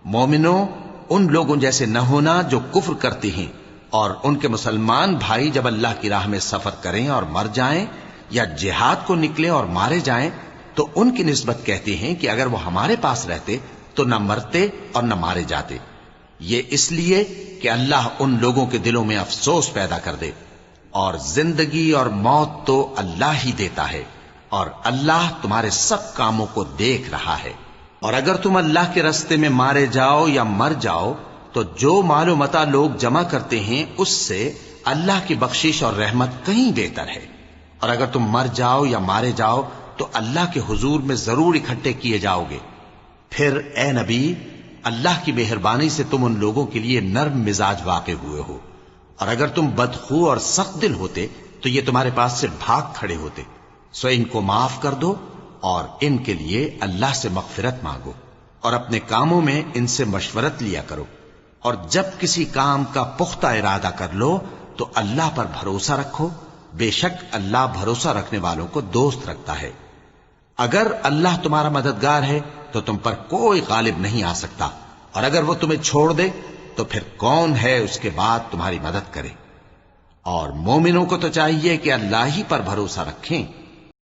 مومنوں، ان لوگوں جیسے نہ ہونا جو کفر کرتے ہیں اور ان کے مسلمان بھائی جب اللہ کی راہ میں سفر کریں اور مر جائیں یا جہاد کو نکلیں اور مارے جائیں تو ان کی نسبت کہتے ہیں کہ اگر وہ ہمارے پاس رہتے تو نہ مرتے اور نہ مارے جاتے، یہ اس لیے کہ اللہ ان لوگوں کے دلوں میں افسوس پیدا کر دے، اور زندگی اور موت تو اللہ ہی دیتا ہے، اور اللہ تمہارے سب کاموں کو دیکھ رہا ہے۔ اور اگر تم اللہ کے راستے میں مارے جاؤ یا مر جاؤ تو جو مال و متاع لوگ جمع کرتے ہیں اس سے اللہ کی بخشش اور رحمت کہیں بہتر ہے، اور اگر تم مر جاؤ یا مارے جاؤ تو اللہ کے حضور میں ضرور اکٹھے کیے جاؤ گے۔ پھر اے نبی، اللہ کی مہربانی سے تم ان لوگوں کے لیے نرم مزاج واقع ہوئے ہو، اور اگر تم بدخو اور سخت دل ہوتے تو یہ تمہارے پاس سے بھاگ کھڑے ہوتے، سو ان کو معاف کر دو اور ان کے لیے اللہ سے مغفرت مانگو، اور اپنے کاموں میں ان سے مشورت لیا کرو، اور جب کسی کام کا پختہ ارادہ کر لو تو اللہ پر بھروسہ رکھو، بے شک اللہ بھروسہ رکھنے والوں کو دوست رکھتا ہے۔ اگر اللہ تمہارا مددگار ہے تو تم پر کوئی غالب نہیں آ سکتا، اور اگر وہ تمہیں چھوڑ دے تو پھر کون ہے اس کے بعد تمہاری مدد کرے۔ اور مومنوں کو تو چاہیے کہ اللہ ہی پر بھروسہ رکھیں